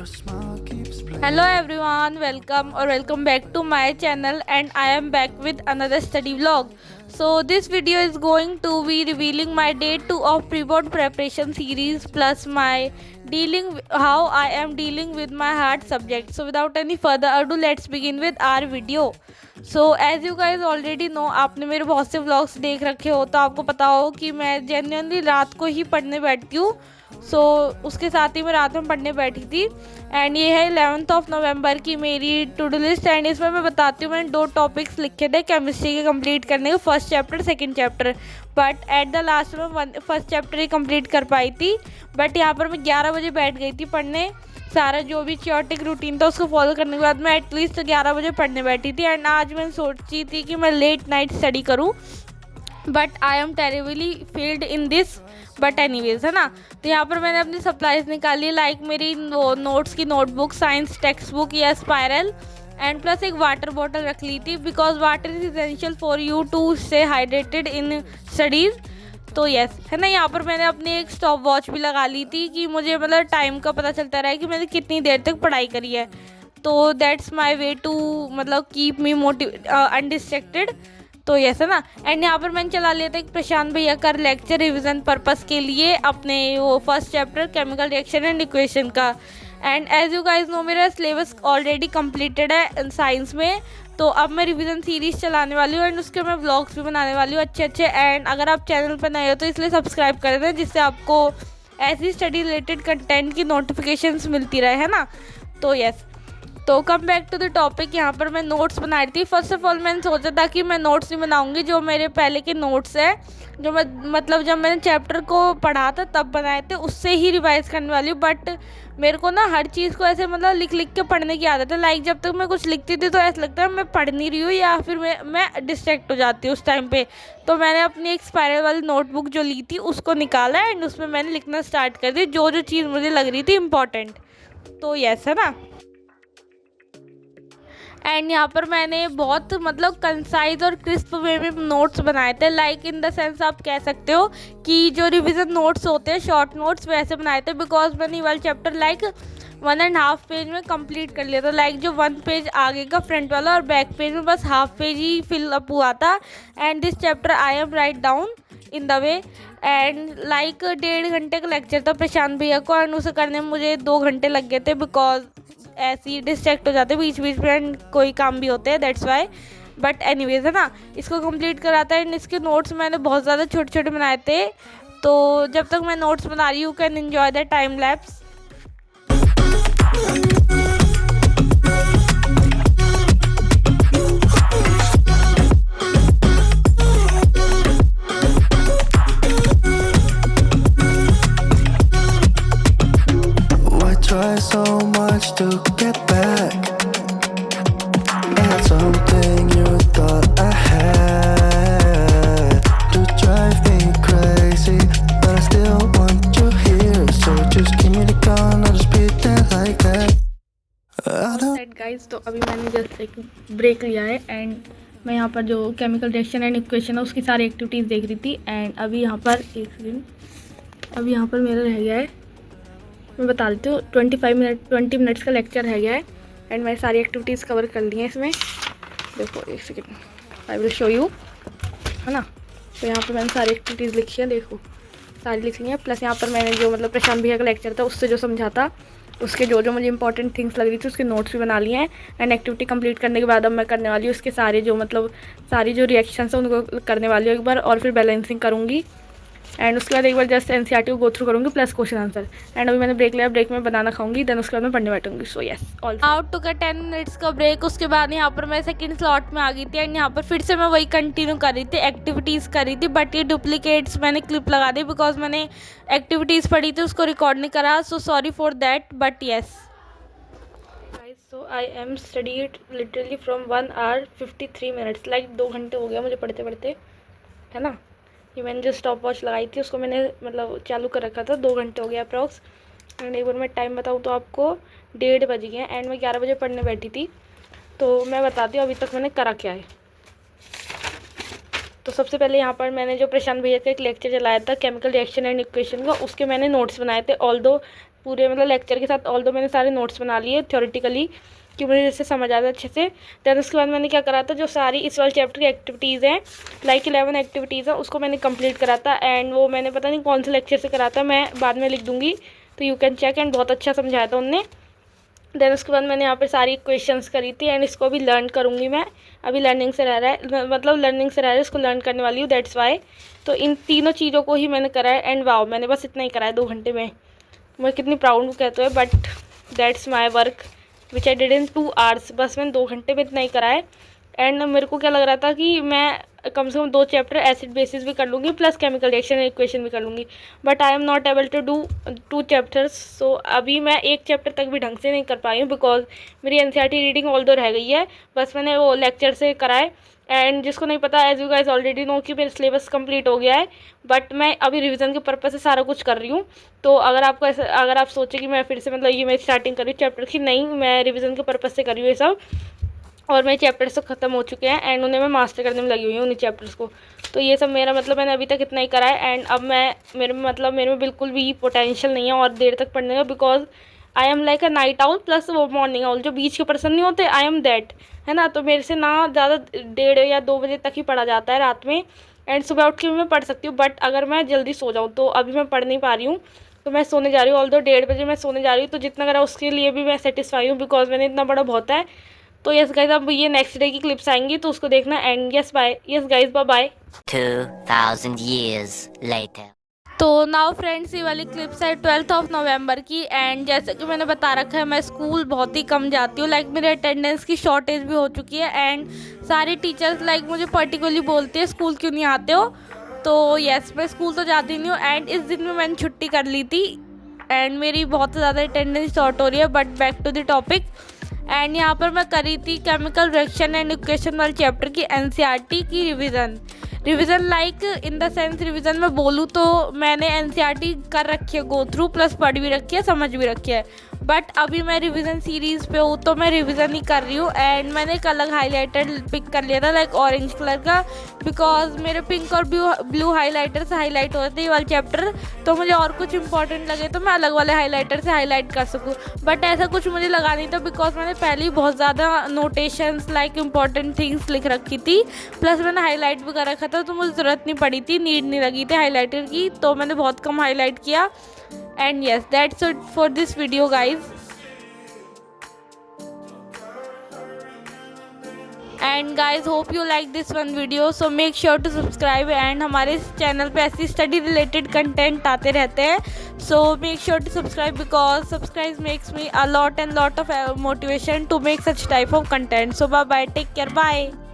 Hello everyone, welcome back to my channel, and I am back with another study vlog. So this video is going to be revealing my day 2 of pre-board preparation series plus my how I am dealing with my hard subject. So without any further ado, let's begin with our video. So as you guys already know, आपने मेरे बहुत से vlogs देख रखे हो तो आपको पता हो कि मैं जेन्युइनली रात को ही पढ़ने बैठती हूँ. उसके साथ ही मैं रात में पढ़ने बैठी थी. एंड ये है 11th ऑफ नवंबर की मेरी टू डू लिस्ट. एंड इसमें मैं बताती हूँ, मैंने 2 टॉपिक्स लिखे थे केमिस्ट्री के कंप्लीट करने के, first chapter second chapter. But at the last में फर्स्ट चैप्टर ही कंप्लीट कर पाई थी. बट यहाँ पर मैं 11 बजे बैठ गई थी पढ़ने. सारा जो भी चियोटिक रूटीन था उसको फॉलो करने के बाद मैं एटलीस्ट 11 बजे पढ़ने बैठी थी. एंड आज मैं सोची थी कि मैं लेट नाइट स्टडी करूँ, but I M terribly failed in this. But anyways, है ना. तो यहाँ पर मैंने अपनी सप्लाईज निकाली, लाइक मेरी नोट्स की नोटबुक, साइंस टेक्स्ट बुक या स्पायरल, एंड प्लस एक वाटर बॉटल रख ली थी because water is essential for you to stay hydrated in studies. तो यस, है ना. यहाँ पर मैंने अपनी एक स्टॉप वॉच भी लगा ली थी कि मुझे मतलब टाइम का पता चलता रहे कि मैंने कितनी देर तक पढ़ाई करी है. तो दैट्स माई वे टू मतलब कीप मी अनडिस्ट्रैक्टेड. तो यस, है ना. एंड यहाँ पर मैंने चला लिया था एक प्रशांत भैया का लेक्चर रिवीजन पर्पस के लिए अपने वो first chapter chemical reaction and equation का. And as you guys know, मेरा सिलेबस ऑलरेडी कंप्लीटेड है साइंस में. तो अब मैं रिवीजन सीरीज चलाने वाली हूँ एंड उसके मैं व्लॉग्स भी बनाने वाली हूँ अच्छे अच्छे. एंड अगर आप चैनल पर नए हो तो इसलिए सब्सक्राइब कर दें जिससे आपको ऐसी स्टडी रिलेटेड कंटेंट की नोटिफिकेशंस मिलती रहे, है ना. तो यस, तो come back to the topic. यहाँ पर मैं नोट्स बना रही थी. फर्स्ट ऑफ ऑल मैंने सोचा था कि मैं नोट्स नहीं बनाऊंगी, जो मेरे पहले के नोट्स हैं जो मैं मतलब जब मैंने चैप्टर को पढ़ा था तब बनाए थे उससे ही रिवाइज करने वाली हूँ. बट मेरे को ना हर चीज़ को ऐसे मतलब लिख लिख के पढ़ने की आदत है. लाइक जब तक मैं कुछ लिखती थी तो ऐसा लगता है मैं पढ़ नहीं रही हूँ या फिर मैं डिस्ट्रैक्ट हो जाती हूँ उस टाइम पे. तो मैंने अपनी एक स्पायरल वाली नोटबुक जो ली थी उसको निकाला एंड उसमें मैंने लिखना स्टार्ट कर दी जो जो चीज़ मुझे लग रही थी इम्पॉर्टेंट. तो यस, है ना. एंड यहाँ पर मैंने बहुत मतलब कंसाइज और क्रिस्प वे में नोट्स बनाए थे. लाइक इन द सेंस आप कह सकते हो कि जो रिवीजन नोट्स होते हैं शॉर्ट नोट्स वैसे बनाए थे. बिकॉज मैंने ये वाला चैप्टर लाइक 1.5 पेज में कंप्लीट कर लिया था. लाइक जो 1 पेज आगे का फ्रंट वाला और बैक पेज में बस हाफ पेज ही फिल अप हुआ था. And this chapter I am write down in the way. And like 1.5 घंटे का लेक्चर था प्रशांत भैया को एंड उसे करने में मुझे 2 घंटे लग गए थे. बिकॉज ऐसे ही डिस्ट्रैक्ट हो जाते बीच बीच में एंड कोई काम भी होते हैं, दैट्स वाई. बट एनीवेज, है ना. इसको कंप्लीट कराता है एंड इसके नोट्स मैंने बहुत ज़्यादा छोटे छोटे बनाए थे. तो जब तक मैं नोट्स बना रही हूँ can enjoy the time lapse. Try so much to get back. And something you thought I had to drive me crazy, but I still want you here. So just give me the gun, I'll just pretend like that. Guys, तो अभी मैंने just एक break लिया है and मैं यहाँ पर जो केमिकल रिएक्शन एंड इक्वेशन है उसकी सारी एक्टिविटीज़ देख रही थी. एंड अभी यहाँ पर एक सेकेंड, अभी यहाँ पर मेरा रह गया है, मैं बता देती हूँ, 20 मिनट्स का लेक्चर रह गया है. एंड मैंने सारी एक्टिविटीज़ कवर कर ली हैं इसमें. देखो एक second, I will show you, है ना. तो यहाँ पर मैंने सारी एक्टिविटीज़ लिखी है, देखो सारी लिख ली हैं. प्लस यहाँ पर मैंने जो मतलब प्रशांत भैया का लेक्चर था उससे जो समझा था उसके जो जो मुझे इंपॉर्टेंट थिंग्स लग रही थी उसके नोट्स भी बना लिए हैं. एंड एक्टिविटी कंप्लीट करने के बाद अब मैं करने वाली हूँ उसके सारे जो मतलब सारी जो रिएक्शंस हैं उनको करने वाली हूँ एक बार, और फिर बैलेंसिंग करूँगी. एंड उसके बाद एक बार जस्ट एनसीईआरटी को गो थ्रू करूँगी प्लस क्वेश्चन आंसर. एंड अभी मैंने ब्रेक लिया, ब्रेक में बनाना खाऊंगी, देन उसके बाद मैं पढ़ने बैठूंगी. So yes, all out to का 10 मिनट्स का ब्रेक. उसके बाद यहाँ पर मैं सेकंड स्लॉट में आ गई थी एंड यहाँ पर फिर से मैं वही कंटिन्यू कर रही थी, एक्टिविटीज़ कर रही थी. बट ये डुप्लीकेट्स मैंने क्लिप लगा दी बिकॉज मैंने एक्टिविटीज़ पढ़ी थी उसको रिकॉर्ड नहीं करा. So sorry for that. But yes guys, so I am studied literally from 1 hour 53 minutes. Like 2 घंटे हो गया मुझे पढ़ते पढ़ते, है ना. ये मैंने जो स्टॉप वॉच लगाई थी उसको मैंने मतलब चालू कर रखा था, 2 घंटे हो गया अप्रॉक्स. एंड एक बार मैं टाइम बताऊँ तो आपको 1:30 बज गए एंड मैं 11 बजे पढ़ने बैठी थी. तो मैं बताती हूँ अभी तक मैंने करा क्या है. तो सबसे पहले यहाँ पर मैंने जो प्रशांत भैया का एक लेक्चर चलाया था केमिकल रिएक्शन एंड इक्वेशन का, उसके मैंने नोट्स बनाए थे। ऑल्दो पूरे मतलब लेक्चर के साथ ऑल्दो मैंने सारे नोट्स बना लिए थ्योरेटिकली कि मुझे जैसे समझ आता अच्छे से। दैन उसके बाद मैंने क्या करा था, जो सारी इस वाले चैप्टर की एक्टिविटीज़ हैं लाइक 11 एक्टिविटीज़ हैं, उसको मैंने कंप्लीट करा था। एंड वो मैंने पता नहीं कौन से लेक्चर से करा था, मैं बाद में लिख दूँगी, तो यू कैन चेक। एंड बहुत अच्छा समझाया था उनने। देन उसके बाद मैंने यहाँ पे सारी क्वेश्चंस करी थी एंड इसको भी लर्न करूँगी मैं। अभी लर्निंग से रह रहा है, मतलब लर्निंग से रह रहा है, इसको लर्न करने वाली हूँ, दैट्स वाई। तो इन तीनों चीज़ों को ही मैंने करा है। एंड वाओ, मैंने बस इतना ही करा है 2 घंटे में। मैं कितनी प्राउड हूँ कहते हुए, but that's my work which I did in 2 hours. बस मैंने 2 घंटे में इतना ही करा है। एंड मेरे को क्या लग रहा था कि मैं कम से कम 2 चैप्टर एसिड बेसिस भी कर लूँगी प्लस केमिकल रिएक्शन इक्वेशन भी कर लूँगी, but I am not able to do 2 chapters. So अभी मैं 1 चैप्टर तक भी ढंग से नहीं कर पाई हूँ बिकॉज मेरी एनसीईआरटी रीडिंग ऑल्दो रह गई है, बस मैंने वो लेक्चर से कराए। एंड जिसको नहीं पता, as you guys already know कि मेरा सिलेबस कंप्लीट हो गया है, बट मैं अभी रिवीजन के पर्पज़ से सारा कुछ कर रही हूँ। तो अगर आपको ऐसा, अगर आप सोचें कि मैं फिर से मतलब ये मैं स्टार्टिंग कर रही हूँ चैप्टर की, नहीं, मैं रिवीजन के पर्पज़ से कर रही हूँ ये सब। और मेरे चैप्टर्स तो ख़त्म हो चुके हैं एंड उन्हें मैं मास्टर करने में लगी हुई हूँ उन्हीं चैप्टर्स को। तो ये सब मेरा मतलब मैंने अभी तक इतना ही करा है। एंड अब मैं मेरे में बिल्कुल भी पोटेंशियल नहीं है और देर तक पढ़ने का, because I am like a night owl plus वो मॉर्निंग आउल, जो बीच के पर्सन नहीं होते, आई एम दैट, है ना। तो मेरे से ना ज़्यादा 1:30 या 2 बजे तक ही पढ़ा जाता है रात में। एंड सुबह उठ के भी मैं पढ़ सकती हूँ, बट अगर मैं जल्दी सो जाऊँ तो अभी मैं पढ़ नहीं पा रही हूँ। तो मैं सोने जा रही हूँ, ऑल्दो 1:30 बजे मैं सोने जा रही हूँ। तो जितना करा उसके लिए भी मैं सेटिस्फाई हूँ बिकॉज मैंने इतना बड़ा बहुत है। तो यस गाइज, अब ये नेक्स्ट डे की क्लिप्स आएंगी तो उसको देखना। And yes bye, yes guys, bye bye. 2000 years later. तो नाउ फ्रेंड्स, ये वाली क्लिप्स है 12 नवंबर की। एंड जैसे कि मैंने बता रखा है, मैं स्कूल बहुत ही कम जाती हूँ, लाइक मेरे अटेंडेंस की शॉर्टेज भी हो चुकी है। एंड सारे टीचर्स लाइक मुझे पर्टिकुलरली बोलते हैं स्कूल क्यों नहीं आते हो। तो यस, मैं स्कूल तो जाती नहीं हूँ। एंड इस दिन में मैंने छुट्टी कर ली थी एंड मेरी बहुत ज़्यादा अटेंडेंस शॉर्ट हो रही है। But back to the topic. And यहाँ पर मैं करी थी केमिकल रिएक्शन एंड इक्वेशन वाले चैप्टर की एनसीईआरटी की revision like in the sense revision में बोलूँ तो मैंने एनसीईआरटी कर रखी है, गो थ्रू प्लस पढ़ भी रखी है, समझ भी रखी है। बट अभी मैं रिवीजन सीरीज़ पे हूँ तो मैं रिवीजन ही कर रही हूँ। एंड मैंने एक अलग हाईलाइटर पिक कर लिया था लाइक ऑरेंज कलर का, बिकॉज मेरे पिंक और ब्लू हाईलाइटर से हाईलाइट हो रहे थे ये वाले चैप्टर। तो मुझे और कुछ इंपॉर्टेंट लगे तो मैं अलग वाले हाईलाइटर से हाईलाइट कर सकूँ, बट ऐसा कुछ मुझे लगा नहीं था बिकॉज मैंने पहले ही बहुत ज़्यादा नोटेशंस लाइक इंपॉर्टेंट थिंग्स लिख रखी थी, प्लस मैंने हाईलाइट भी कर रखा था। तो मुझे ज़रूरत नहीं पड़ी थी, नीड नहीं लगी थी हाईलाइटर की, तो मैंने बहुत कम हाईलाइट किया। And yes, that's it for this video guys. And guys, hope you like this one video, so make sure to subscribe. and हमारे चैनल पे ऐसी स्टडी रिलेटेड कंटेंट आते रहते हैं, so make sure to subscribe because subscribe makes me a lot of motivation to make such type of content. So bye bye, take care, bye.